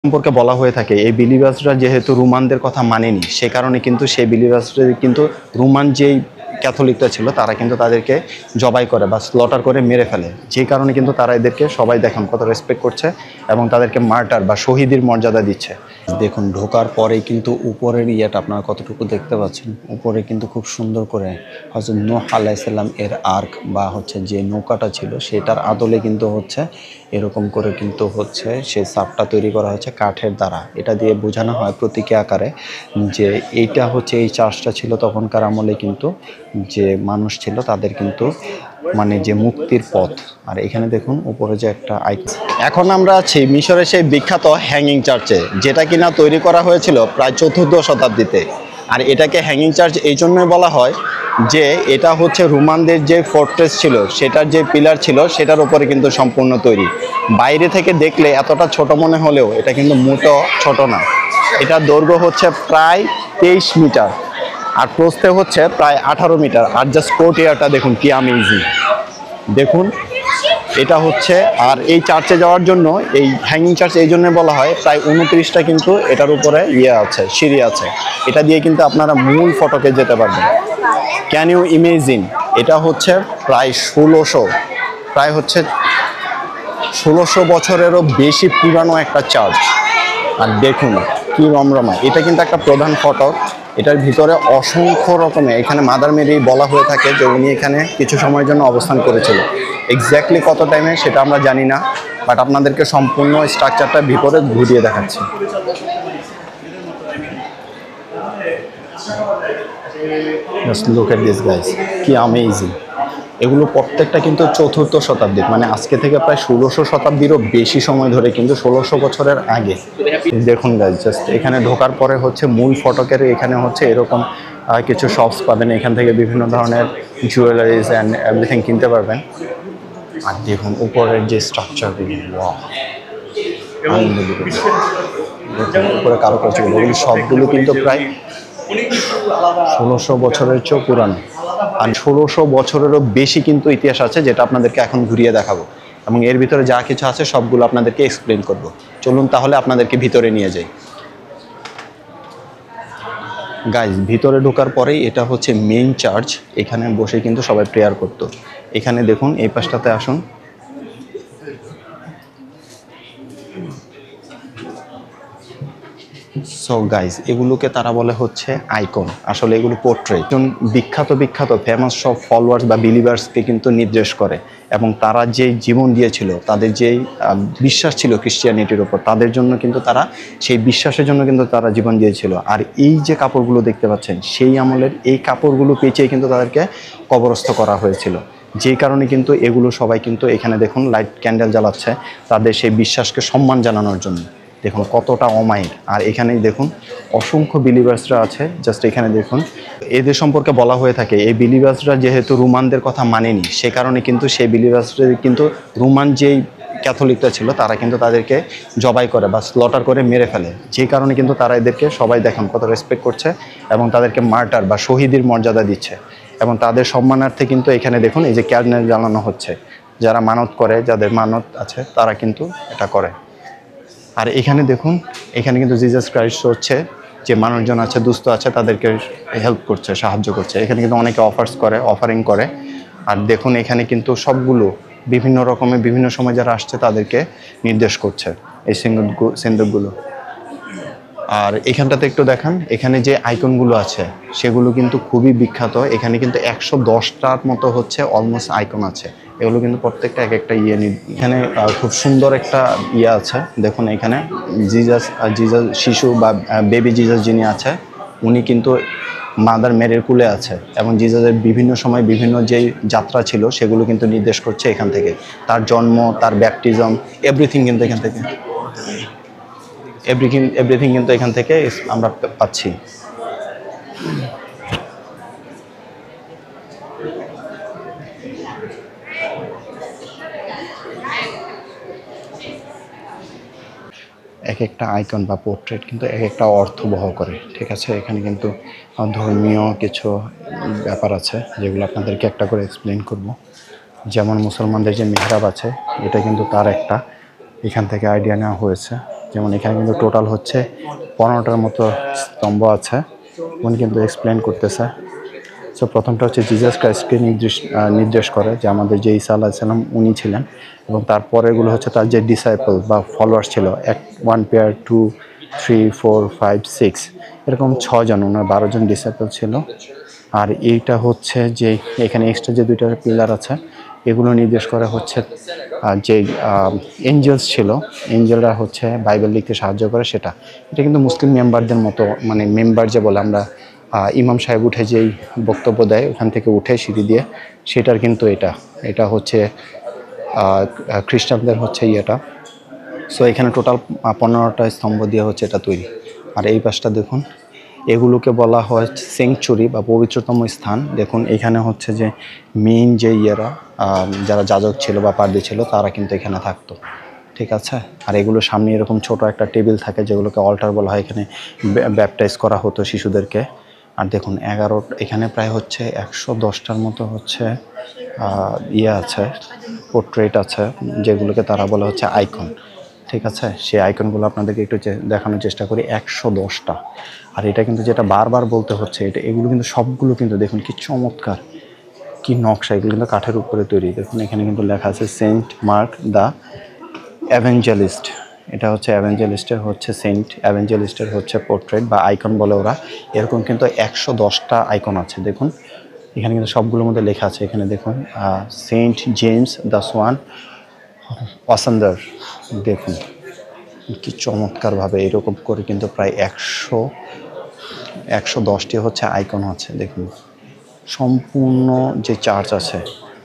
সম্পর্কে বলা হয়ে থাকে এই বিলিভার্সরা যেহেতু রোমানদের কথা মানেনি, সে কারণে কিন্তু সেই বিলিভার্সরা কিন্তু রোমান যেই ক্যাথলিকরা ছিল তারা কিন্তু তাদেরকে জবাই করে বা স্লটার করে মেরে ফেলে, যে কারণে কিন্তু তারা এদেরকে সবাই দেখুন কত রেসপেক্ট করছে এবং তাদেরকে মার্টার বা শহীদের মর্যাদা দিচ্ছে। দেখুন ঢোকার পরেই কিন্তু উপরের ইয়েটা আপনারা কতটুকু দেখতে পাচ্ছেন, উপরে কিন্তু খুব সুন্দর করে হযরত নূহ আলাইহিস সালাম এর আর্ক বা যে নৌকাটা ছিল সেটার আদলে কিন্তু এরকম করে কিন্তু সেই সাপটা তৈরি করা হচ্ছে কাঠের দ্বারা। এটা দিয়ে বোঝানো হয় প্রতীকী আকারে যে এইটা এই চার্চটা ছিল তখনকার আমলে কিন্তু যে মানুষ ছিল তাদের কিন্তু মানে যে মুক্তির পথ। আর এখানে দেখুন উপরে যে একটা আইকন। এখন আমরা আছি মিশরের সেই বিখ্যাত হ্যাঙ্গিং চার্চে, যেটা কিনা তৈরি করা হয়েছিল প্রায় ৪র্থ শতাব্দীতে। আর এটাকে হ্যাঙ্গিং চার্চ এই জন্যই বলা হয় যে এটা রোমানদের যে ফোর্ট্রেস ছিল সেটার যে পিলার ছিল সেটার উপরে কিন্তু সম্পূর্ণ তৈরি। বাইরে থেকে দেখলে এতটা ছোট মনে হলেও এটা কিন্তু মোটেও ছোট না। এটার দৈর্ঘ্য প্রায় 23 মিটার আর প্রস্থে প্রায় 18 মিটার। আর জাস্ট কোর্টইয়ার্ডটা দেখুন কি আমেজিং। দেখুন এটা আর এই চার্চে যাওয়ার জন্য এই হ্যাঙ্গিং চার্চ এই জন্য বলা হয় প্রায় 29টা কিন্তু এটার উপরে আছে, সিঁড়ি আছে। এটা দিয়ে কিন্তু আপনারা মূল ফটকে যেতে পারবেন। Can you imagine? এটা প্রায় 1600 বছরেরও বেশি পুরানো একটা চার্চ। আর দেখুন কি রমরমা। এটা কিন্তু একটা প্রধান ফটক। এটার ভিতরে অসংখ্য রকমের এখানে মাদার মেরি বলা হয়ে থাকে যে উনি এখানে কিছু সময়ের জন্য অবস্থান করেছিল। এক্স্যাক্টলি কত টাইমে সেটা আমরা জানি না, বাট আপনাদেরকে সম্পূর্ণ স্ট্রাকচারটা ভিতরে ঘুরিয়ে দেখাচ্ছি। Just look at this guys, কি অ্যামেজিং। এগুলো প্রত্যেকটা কিন্তু ৪র্থ শতাব্দীর, মানে আজকে থেকে প্রায় ১৬০০ শতাব্দীরও বেশি সময় ধরে, কিন্তু ১৬০০ বছরের আগে। দেখুন গাইস, জাস্ট এখানে ঢোকার পরে মূল ফটকের এখানে এরকম কিছু শপস পাবেন। এখান থেকে বিভিন্ন ধরনের জুয়েলারিজ অ্যান্ড এভরিথিং কিনতে পারবেন। আর দেখুন উপরের যে স্ট্রাকচারগুলি, ওয়াও, উপরে কারুকার্যগুলো, এগুলি সবগুলো কিন্তু প্রায় ১৬০০ বছরের চেয়েও পুরানো। আর ১৬০০ বছরেরও বেশি কিন্তু ইতিহাস আছে, যেটা আপনাদেরকে এখন ঘুরিয়ে দেখাবো এবং এর ভিতরে যা কিছু আছে সবগুলো আপনাদেরকে এক্সপ্লেন করব। চলুন তাহলে আপনাদেরকে ভিতরে নিয়ে যাই। গাইজ, ভিতরে ঢোকার পরেই এটা মেইন চার্চ। এখানে বসে কিন্তু সবাই প্রেয়ার করতো। এখানে দেখুন এই পাশটাতে আসুন। সো গাইজ, এগুলোকে তারা বলে আইকন। আসলে এগুলো পোর্ট্রেট। একজন বিখ্যাত ফেমাস সব ফলোয়ার্স বা বিলিভার্সকে কিন্তু নির্দেশ করে এবং তারা যে জীবন দিয়েছিল, তাদের যেই বিশ্বাস ছিল ক্রিশ্চিয়ানিটির ওপর, তাদের জন্য কিন্তু তারা সেই বিশ্বাসের জন্য কিন্তু তারা জীবন দিয়েছিল। আর এই যে কাপড়গুলো দেখতে পাচ্ছেন, সেই আমলের এই কাপড়গুলো পেঁচিয়ে কিন্তু তাদেরকে কবরস্থ করা হয়েছিল। যেই কারণে কিন্তু এগুলো সবাই কিন্তু এখানে দেখুন লাইট ক্যান্ডেল জ্বালাচ্ছে তাদের সেই বিশ্বাসকে সম্মান জানানোর জন্য। দেখুন কতটা অমায়িক। আর এখানেই দেখুন অসংখ্য বিলিভার্সরা আছে। জাস্ট এখানে দেখুন এদের সম্পর্কে বলা হয়ে থাকে এই বিলিভার্সরা যেহেতু রোমানদের কথা মানেনি, সে কারণে কিন্তু সেই বিলিভার্সরা কিন্তু রোমান যেই ক্যাথলিকরা ছিল তারা কিন্তু তাদেরকে জবাই করে বা স্লটার করে মেরে ফেলে, যে কারণে কিন্তু তারা এদেরকে সবাই দেখুন কত রেসপেক্ট করছে এবং তাদেরকে মার্টার বা শহীদের মর্যাদা দিচ্ছে। এবং তাদের সম্মানার্থে কিন্তু এখানে দেখুন এই যে ক্যান্ডেল জ্বালানো হচ্ছে। যারা মানত করে, যাদের মানত আছে, তারা কিন্তু এটা করে। আর এখানে দেখুন, এখানে কিন্তু জিসাস ক্রাইস্ট যে মানুষজন আছে, দুস্থ আছে, তাদেরকে হেল্প করছে, সাহায্য করছে। এখানে কিন্তু অনেকে অফারিং করে। আর দেখুন এখানে কিন্তু সবগুলো বিভিন্ন রকমের বিভিন্ন সময় যারা আসছে তাদেরকে নির্দেশ করছে এই সিন্দুকগুলো। আর এখানটাতে একটু দেখান, এখানে যে আইকনগুলো আছে সেগুলো কিন্তু খুবই বিখ্যাত। এখানে কিন্তু ১১০টার মতো অলমোস্ট আইকন আছে। এগুলো কিন্তু প্রত্যেকটা এক একটা এখানে খুব সুন্দর একটা আছে। দেখুন এখানে জিজাস শিশু বা বেবি জিজাস যিনি আছে, উনি কিন্তু মাদার মেরির কুলে আছে এবং জিজাসের বিভিন্ন সময় বিভিন্ন যেই যাত্রা ছিল সেগুলো কিন্তু নির্দেশ করছে এখান থেকে। তার জন্ম, তার ব্যাপটিজম, এভরিথিং কিন্তু এখান থেকে কিন্তু এখান থেকে আমরা পাচ্ছি। এক একটা আইকন বা পোর্ট্রেট কিন্তু এক একটা অর্থ বহ করে, ঠিক আছে। এখানে কিন্তু ধর্মীয় কিছু ব্যাপার আছে যেগুলো আপনাদেরকে একটা করে এক্সপ্লেন করব। যেমন মুসলমানদের যে মেহরাব আছে, এটা কিন্তু তার একটা এখান থেকে আইডিয়া নেওয়া হয়েছে। যেমন এখানে কিন্তু টোটাল হচ্ছে 15টার মতো স্তম্ভ আছে, উনি কিন্তু এক্সপ্লেন করতেছে। সো প্রথমটা হচ্ছে জিজাস ক্রাইস্টকে নির্দেশ করে যে আমাদের যে ঈসা আলাইহিস সালাম উনি ছিলেন, এবং তারপরেগুলো হচ্ছে তার যে ডিসাইপল বা ফলোয়ার্স ছিল, 1 পেয়ার 2 3 4 5 6, এরকম 6জন, ওনার 12জন ডিসাইপল ছিল। আর এইটা হচ্ছে যে এখানে এক্সট্রা যে 2টা পিলার আছে, এগুলো নির্দেশ করে হচ্ছে যে এঞ্জেলস ছিল, এঞ্জেলরা হচ্ছে বাইবেল লিখতে সাহায্য করে সেটা। এটা কিন্তু মুসলিম মেম্বারদের মতো, মানে মেম্বার যে বলে আমরা, ইমাম সাহেব উঠে যেই বক্তব্য দেয় ওখান থেকে উঠে সিঁড়ি দিয়ে, সেটার কিন্তু এটা হচ্ছে খ্রিস্টানদের হচ্ছে ইয়েটা। সো এখানে টোটাল 15টা স্তম্ভ দিয়ে হচ্ছে এটা তৈরি। আর এই পাশটা দেখুন, এগুলোকে বলা হয় সেংচুরি বা পবিত্রতম স্থান। দেখুন এখানে হচ্ছে যে মেইন যে যারা যাজক ছিল বা পাদ্রী ছিল তারা কিন্তু এখানে থাকতো, ঠিক আছে। আর এগুলোর সামনে এরকম ছোট একটা টেবিল থাকে যেগুলোকে অল্টার বলা হয়, এখানে ব্যাপটাইজ করা হতো শিশুদেরকে। আর দেখুন এখানে প্রায় হচ্ছে 110টার মতো হচ্ছে আছে, পোর্ট্রেট আছে, যেগুলোকে তারা বলে হচ্ছে আইকন, ঠিক আছে। সেই আইকনগুলো আপনাদেরকে একটু দেখানোর চেষ্টা করি। 110টা। আর এটা কিন্তু যেটা বারবার বলতে হচ্ছে, এগুলো কিন্তু সবগুলো কিন্তু দেখুন কি চমৎকার, কি নকশা, এগুলো কিন্তু কাঠের উপরে তৈরি। দেখুন এখানে কিন্তু লেখা আছে সেন্ট মার্ক দ্য অ্যাভেঞ্জেলিস্ট। এটা হচ্ছে সেন্ট অ্যাভেঞ্জেলিস্টের হচ্ছে পোর্ট্রেট বা আইকন বলে ওরা। এরকম কিন্তু 110টা আইকন আছে। দেখুন এখানে কিন্তু সবগুলোর মধ্যে লেখা আছে। এখানে দেখুন সেন্ট জেমস দ্য সোয়ান ওয়াসান্ডার, দেখুন কি চমৎকারভাবে এরকম করে কিন্তু প্রায় 110টি হচ্ছে আইকন আছে। দেখুন সম্পূর্ণ যে চার্চ আছে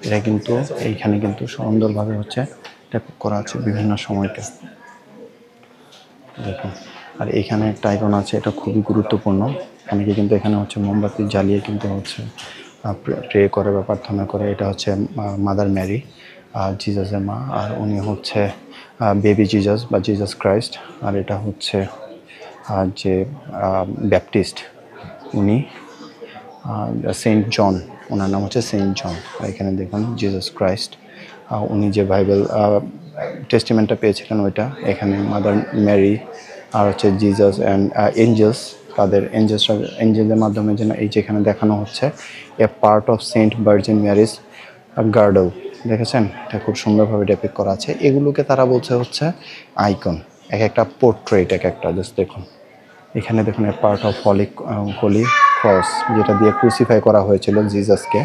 এটা কিন্তু এইখানে কিন্তু সুন্দরভাবে হচ্ছে ডেপিক্ট করা আছে বিভিন্ন সময়কে, দেখুন। আর এখানে একটা আইকন আছে, এটা খুবই গুরুত্বপূর্ণ। অনেকে কিন্তু এখানে হচ্ছে মোমবাতি জ্বালিয়ে কিন্তু হচ্ছে প্রে করে বা প্রার্থনা করে। এটা হচ্ছে মাদার ম্যারি, জিজাসের মা, আর উনি হচ্ছে বেবি জিজাস বা জিজাস ক্রাইস্ট। আর এটা হচ্ছে যে ব্যাপটিস্ট, উনি সেন্ট জন, ওনার নাম হচ্ছে সেন্ট জন। এখানে দেখুন জিজাস ক্রাইস্ট, উনি যে বাইবেল টেস্টিমেন্টটা পেয়েছিলেন ওইটা। এখানে মাদার ম্যারি, আর হচ্ছে জিজাস অ্যান্ড এঞ্জেলস, তাদের এঞ্জেলদের মাধ্যমে যেন এই যেখানে দেখানো হচ্ছে a part of Saint Virgin Mary's girdle, দেখেছেন? এটা খুব সুন্দরভাবে ডেপিক্ট করা আছে। এগুলোকে তারা বলছে হচ্ছে আইকন, এক একটা পোর্ট্রেট, এক একটা। জাস্ট দেখুন এখানে দেখুন এ পার্ট অফ হোলি ক্রস, যেটা দিয়ে ক্রুসিফাই করা হয়েছিল জিজাসকে,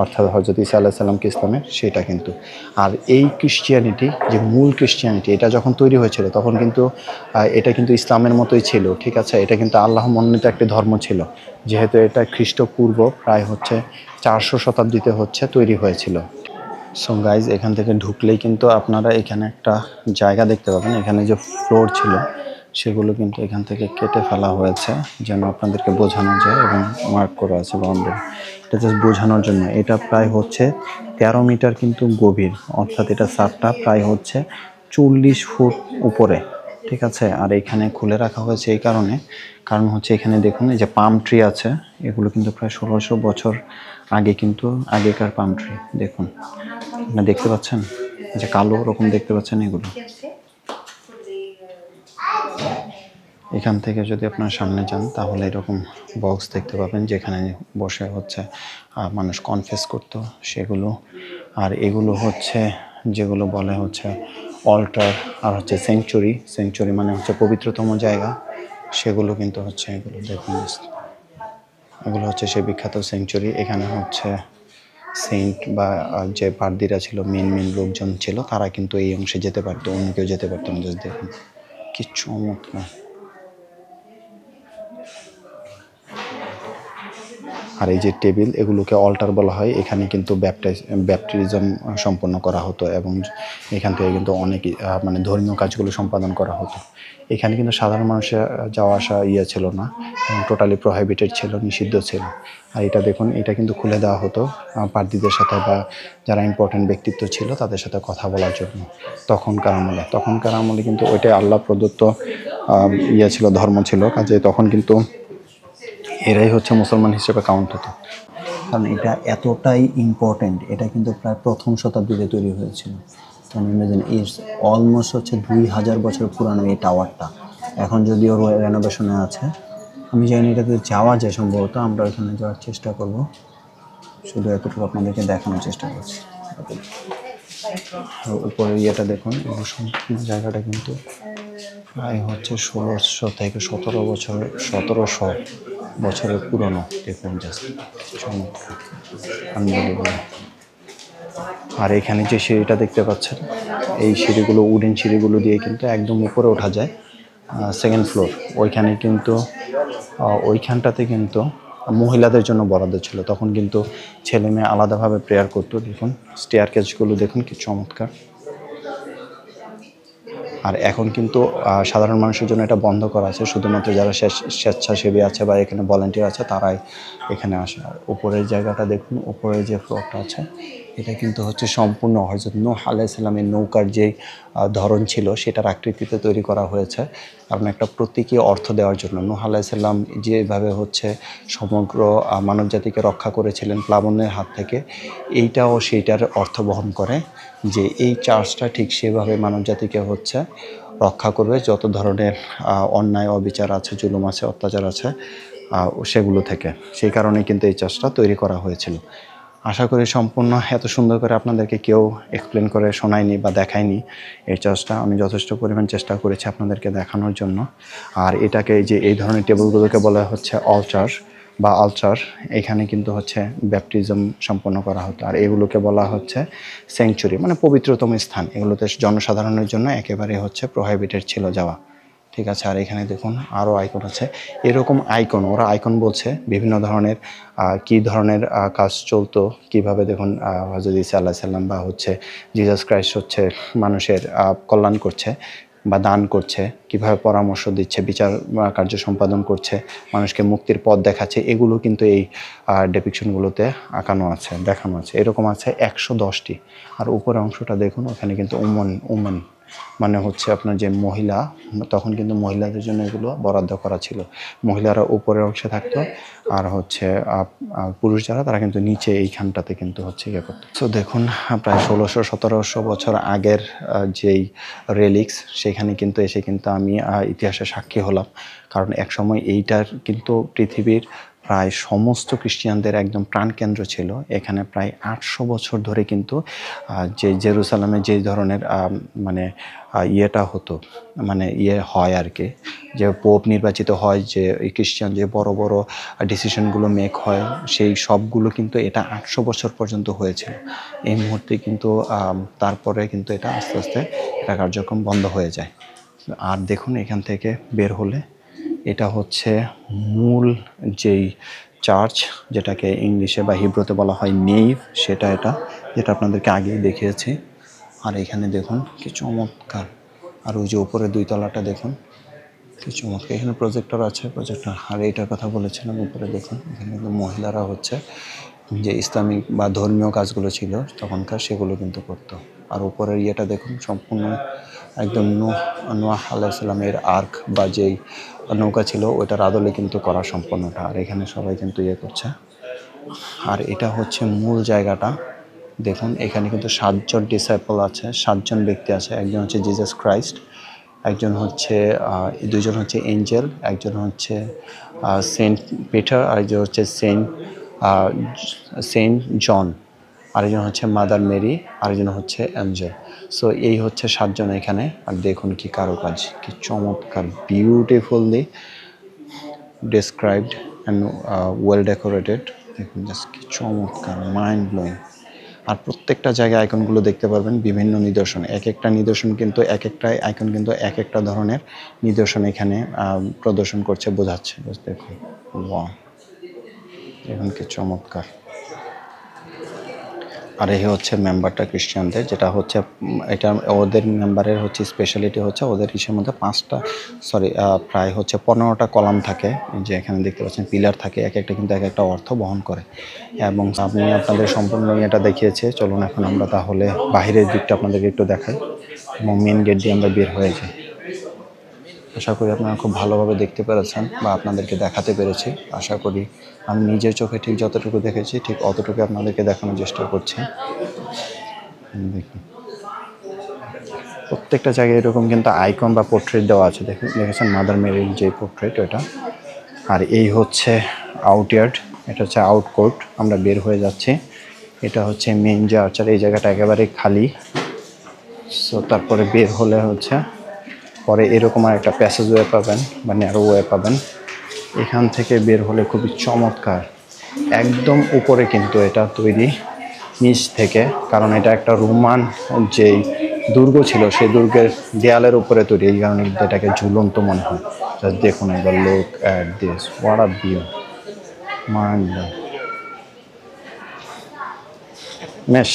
অর্থাৎ হযরত ঈসা আলাইহিস সালামকে ইসলামের, সেটা কিন্তু। আর এই ক্রিশ্চিয়ানিটি, যে মূল ক্রিশ্চিয়ানিটি, এটা যখন তৈরি হয়েছিল তখন কিন্তু এটা কিন্তু ইসলামের মতোই ছিল, ঠিক আছে। এটা কিন্তু আল্লাহ মনোনীত একটি ধর্ম ছিল, যেহেতু এটা খ্রিস্টপূর্ব প্রায় হচ্ছে 400 শতাব্দীতে হচ্ছে তৈরি হয়েছিল। সো গাইজ, এখান থেকে ঢুকলেই কিন্তু আপনারা এখানে একটা জায়গা দেখতে পাবেন। এখানে যে ফ্লোর ছিল সেগুলো কিন্তু এখান থেকে কেটে ফেলা হয়েছে যেন আপনাদেরকে বোঝানো যায়, এবং মার্ক করা আছে বাউন্ডারি। এটা জাস্ট বোঝানোর জন্য। এটা প্রায় হচ্ছে 13 মিটার কিন্তু গভীর, অর্থাৎ এটা সারটা প্রায় হচ্ছে 40 ফুট উপরে, ঠিক আছে। আর এখানে খুলে রাখা হয়েছে এই কারণ হচ্ছে এখানে দেখুন এই যে পাম ট্রি আছে, এগুলো কিন্তু প্রায় 1600 বছর আগে কিন্তু আগেকার পাম ট্রি। দেখুন আপনারা দেখতে পাচ্ছেন যে কালো রকম দেখতে পাচ্ছেন এগুলো। এখান থেকে যদি আপনার সামনে যান তাহলে এরকম বক্স দেখতে পাবেন যেখানে বসে হচ্ছে মানুষ কনফেস করতো সেগুলো। আর এগুলো হচ্ছে যেগুলো বলে হচ্ছে অল্টার, আর হচ্ছে সেঞ্চুরি মানে হচ্ছে পবিত্রতম জায়গা, সেগুলো কিন্তু হচ্ছে এগুলো। দেখুন এগুলো হচ্ছে সেই বিখ্যাত সেঞ্চুরি। এখানে হচ্ছে সেন্ট বা যে পাদ্রীরা ছিল, মেন লোকজন ছিল, তারা কিন্তু এই অংশে যেতে পারতো, অন্য কেউ যেতে পারতো না। জাস্ট দেখুন কি চমৎকার। আর এই যে টেবিল, এগুলোকে অল্টার বলা হয়। এখানে কিন্তু ব্যাপটিজম সম্পন্ন করা হতো, এবং এখান থেকে কিন্তু অনেক মানে ধর্মীয় কাজগুলো সম্পাদন করা হতো। এখানে কিন্তু সাধারণ মানুষের যাওয়া আসা ছিল না, টোটালি প্রহিবিটেড ছিল, নিষিদ্ধ ছিল। আর এটা দেখুন, এটা কিন্তু খুলে দেওয়া হতো পাদ্রীদের সাথে বা যারা ইম্পর্টেন্ট ব্যক্তিত্ব ছিল তাদের সাথে কথা বলার জন্য। তখনকার আমলে কিন্তু ওইটাই আল্লাহ প্রদত্ত ছিল, ধর্ম ছিল। কাজে তখন কিন্তু এরাই হচ্ছে মুসলমান হিসেবে কাউন্ট হতো, কারণ এটা এতটাই ইম্পর্টেন্ট। এটা কিন্তু প্রায় প্রথম শতাব্দীতে তৈরি হয়েছিল। ক্যান ইমেজিন ইটস অলমোস্ট হচ্ছে 2000 বছর পুরানো এই টাওয়ারটা। এখন যদিও রেনোভেশনে আছে। আমি জানি এটাতে যাওয়া যায় সম্ভবত, আমরা ওইখানে যাওয়ার চেষ্টা করব। শুধু এতটুকু আপনাদেরকে দেখানোর চেষ্টা করছি। উপরের ইয়েটা দেখুন, সম্পূর্ণ জায়গাটা কিন্তু প্রায় হচ্ছে 1600 থেকে 1700 বছরের পুরনো। দেখুন জাস্ট চমৎকার, আনবিলিভেবল। আর এখানে যে সিঁড়িটা দেখতে পাচ্ছেন, এই সিঁড়িগুলো উডেন সিঁড়িগুলো দিয়ে কিন্তু একদম উপরে ওঠা যায়, সেকেন্ড ফ্লোর। ওইখানে কিন্তু ওইখানটাতে কিন্তু মহিলাদের জন্য বরাদ্দ ছিল। তখন কিন্তু ছেলে মেয়ে আলাদাভাবে প্রেয়ার করতো। দেখুন স্টেয়ার কেজগুলো দেখুন কি চমৎকার। আর এখন কিন্তু সাধারণ মানুষের জন্য এটা বন্ধ করা আছে, শুধুমাত্র যারা স্বেচ্ছাসেবী আছে বা এখানে ভলান্টিয়ার আছে তারাই এখানে আসে। আর উপরের জায়গাটা দেখুন, উপরে যে ফ্লোরটা আছে এটা কিন্তু হচ্ছে সম্পূর্ণ হযরত নূহ আলাইহিস সালামের নৌকার যে ধরন ছিল সেটার আকৃতিতে তৈরি করা হয়েছে, কারণ একটা প্রতীকী অর্থ দেওয়ার জন্য। নূহ আলাইহিস সালাম যেভাবে হচ্ছে সমগ্র মানবজাতিকে রক্ষা করেছিলেন প্লাবনের হাত থেকে, এইটাও সেইটার অর্থ বহন করে যে এই চার্চটা ঠিক সেভাবে মানবজাতিকে হচ্ছে রক্ষা করবে যত ধরনের অন্যায় অবিচার আছে, জুলুম আছে, অত্যাচার আছে সেগুলো থেকে। সেই কারণে কিন্তু এই চার্চটা তৈরি করা হয়েছিল। আশা করি সম্পূর্ণ এত সুন্দর করে আপনাদেরকে কেউ এক্সপ্লেন করে শোনায়নি বা দেখায়নি এই চার্চটা। আমি যথেষ্ট পরিমাণ চেষ্টা করেছি আপনাদেরকে দেখানোর জন্য। আর এটাকে যে এই ধরনের টেবিলগুলোকে বলা হচ্ছে অলটার বা আলচার। এখানে কিন্তু হচ্ছে ব্যাপটিজম সম্পন্ন করা হতো। আর এগুলোকে বলা হচ্ছে স্যাংচুরি, মানে পবিত্রতম স্থান। এগুলোতে জনসাধারণের জন্য একেবারে হচ্ছে প্রোহাইবিটেড ছিল যাওয়া। ঠিক আছে। আর এখানে দেখুন আরও আইকন আছে। এরকম আইকন, ওরা আইকন বলছে বিভিন্ন ধরনের কী ধরনের কাজ চলতো, কীভাবে দেখুন হযরত ঈসা আলাইহিস সালাম বা হচ্ছে জিসাস ক্রাইস্ট হচ্ছে মানুষের কল্যাণ করছে বা দান করছে, কিভাবে পরামর্শ দিচ্ছে, বিচার কার্য সম্পাদন করছে, মানুষকে মুক্তির পথ দেখাচ্ছে। এগুলো কিন্তু এই ডেপিকশনগুলোতে আঁকানো আছে, দেখানো আছে। এরকম আছে 110টি। আর উপরের অংশটা দেখুন, ওখানে কিন্তু উমেন মানে হচ্ছে আপনার যে মহিলা, তখন কিন্তু মহিলাদের জন্য এগুলো বরাদ্দ করা ছিল। মহিলারা উপরের অংশে থাকতো আর হচ্ছে পুরুষ যারা তারা কিন্তু নিচে এইখানটাতে কিন্তু হচ্ছে ইয়ে করতো। সো দেখুন প্রায় 1600-1700 বছর আগের যেই রেলিক্স, সেখানে কিন্তু এসে কিন্তু আমি ইতিহাসের সাক্ষী হলাম। কারণ একসময় এইটার কিন্তু পৃথিবীর প্রায় সমস্ত খ্রিস্টিয়ানদের একদম প্রাণকেন্দ্র ছিল। এখানে প্রায় 800 বছর ধরে কিন্তু যে জেরুসালামে যে ধরনের মানে ইয়েটা হতো, মানে হয় আর কি, যে পোপ নির্বাচিত হয়, যে খ্রিস্টান যে বড় বড় ডিসিশনগুলো মেক হয়, সেই সবগুলো কিন্তু এটা 800 বছর পর্যন্ত হয়েছিল। এই মুহূর্তে কিন্তু তারপরে কিন্তু এটা আস্তে আস্তে এটা কার্যক্রম বন্ধ হয়ে যায়। আর দেখুন এখান থেকে বের হলে এটা হচ্ছে মূল যেই চার্চ, যেটাকে ইংলিশে বা হিব্রুতে বলা হয় নেইভ, এটা যেটা আপনাদেরকে আগেই দেখিয়েছি। আর এখানে দেখুন কি চমৎকার। আর ওই যে উপরে 2 তলাটা দেখুন কি চমৎকার। এখানে প্রজেক্টর আছে, প্রজেক্টর। আর এইটার কথা বলেছিলাম, উপরে দেখুন এখানে কিন্তু মহিলারা হচ্ছে যে ইসলামিক বা ধর্মীয় কাজগুলো ছিল তখনকার, সেগুলো কিন্তু করতো। আর উপরের ইয়েটা দেখুন, সম্পূর্ণ একদম নূহ আলাইহিস সালামের আর্ক বা যেই নৌকা ছিল ওইটার আদলে কিন্তু করা সম্পূর্ণটা। আর এখানে সবাই কিন্তু ইয়ে করছে। আর এটা হচ্ছে মূল জায়গাটা। দেখুন এখানে কিন্তু 7 জন ডিসাইপল আছে, 7 জন ব্যক্তি আছে। একজন হচ্ছে জিসাস ক্রাইস্ট, একজন হচ্ছে 2 জন হচ্ছে এঞ্জেল, একজন হচ্ছে সেন্ট পিটার, আরেকজন হচ্ছে সেন্ট জন, আরেকজন হচ্ছে মাদার মেরি, আরেকজন হচ্ছে অ্যাঞ্জেল। সো এই হচ্ছে 7 জন এখানে। আর দেখুন কি কারুকাজ, কি চমৎকার, beautifully described and well decorated. দেখুন জাস্ট কি চমৎকার, মাইন্ড ব্লোয়িং। আর প্রত্যেকটা জায়গায় আইকনগুলো দেখতে পারবেন বিভিন্ন নিদর্শন। এক একটা নিদর্শন কিন্তু এক একটা আইকন কিন্তু এক একটা ধরনের নিদর্শন এখানে প্রদর্শন করছে, বোঝাচ্ছে। দেখুন ওয়াও, দেখুন কি চমৎকার। আর এই হচ্ছে মেম্বারটা খ্রিস্টানদের, যেটা হচ্ছে এটা ওদের মেম্বারের হচ্ছে স্পেশালিটি হচ্ছে ওদের ইসের মধ্যে প্রায় হচ্ছে 15টা কলাম থাকে, যে এখানে দেখতে পাচ্ছেন পিলার থাকে, এক একটা কিন্তু এক একটা অর্থ বহন করে। এবং আমি আপনাদের সম্পূর্ণ এটা দেখিয়েছি। চলুন এখন আমরা তাহলে বাহিরের দিকটা আপনাদেরকে একটু দেখাই এবং মেন গেট দিয়ে আমরা বের হয়ে যাই। আশা করি আপনারা খুব ভালোভাবে দেখতে পেরেছেন বা আপনাদেরকে দেখাতে পেরেছি। আশা করি আমি নিজের চোখে ঠিক যতটুকু দেখেছি ঠিক অতটুকু আপনাদেরকে দেখানোর চেষ্টা করছি। দেখুন প্রত্যেকটা জায়গায় এরকম কিন্তু আইকন বা পোর্ট্রেট দেওয়া আছে। দেখেছেন মাদার মেরির যে পোর্ট্রেট ওটা। আর এই হচ্ছে আউটয়ার্ড, এটা হচ্ছে আউটকোর্ট, আমরা বের হয়ে যাচ্ছি। এটা হচ্ছে মেইন যে আর্চার, এই জায়গাটা একেবারে খালি। সো তারপরে বের হলে হচ্ছে পরে এরকম আর একটা প্যাসেজ ওয়ে পাবেন বা ন্যারো ওয়ে পাবেন। এখান থেকে বের হলে খুবই চমৎকার, একদম উপরে কিন্তু এটা তৈরি নিচ থেকে, কারণ এটা একটা রোমান যেই দুর্গ ছিল সেই দুর্গের দেয়ালের উপরে তৈরি, এই কারণে কিন্তু এটাকে ঝুলন্ত মনে হয়। জাস্ট দেখুন একবার, look at this, what a view, mind mesh.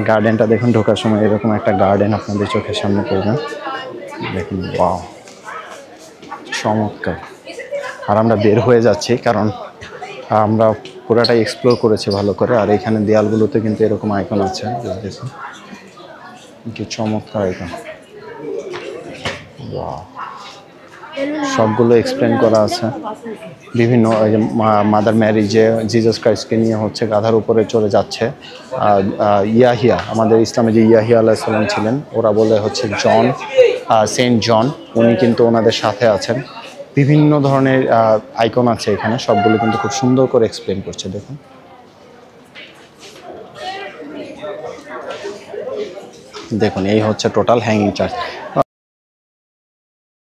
গার্ডেনটা দেখুন, ঢোকার সময় এরকম একটা গার্ডেন আপনাদের চোখের সামনে পড়বেন, দেখুন ওয়াও, চমৎকার। আর আমরা বের হয়ে যাচ্ছি কারণ আমরা পুরাটাই এক্সপ্লোর করেছি ভালো করে। আর এখানে দেয়ালগুলোতে কিন্তু এরকম আইকন আছে, দেখুন কি চমৎকার আইকন, ওয়াও। সবগুলো এক্সপ্লেন করা আছে বিভিন্ন, ওই যে মাদার ম্যারি যে জিজাস ক্রাইস্টকে নিয়ে হচ্ছে গাধার উপরে চলে যাচ্ছে। ইয়াহিয়া, আমাদের ইসলামে যে ইয়াহিয়া আলাইহিস সালাম ছিলেন, ওরা বলে হচ্ছে জন, সেন্ট জন, উনি কিন্তু ওনাদের সাথে আছেন। বিভিন্ন ধরনের আইকন আছে এখানে, সবগুলো কিন্তু খুব সুন্দর করে এক্সপ্লেন করছে। দেখুন দেখুন এই হচ্ছে টোটাল হ্যাঙ্গিং চার্চ।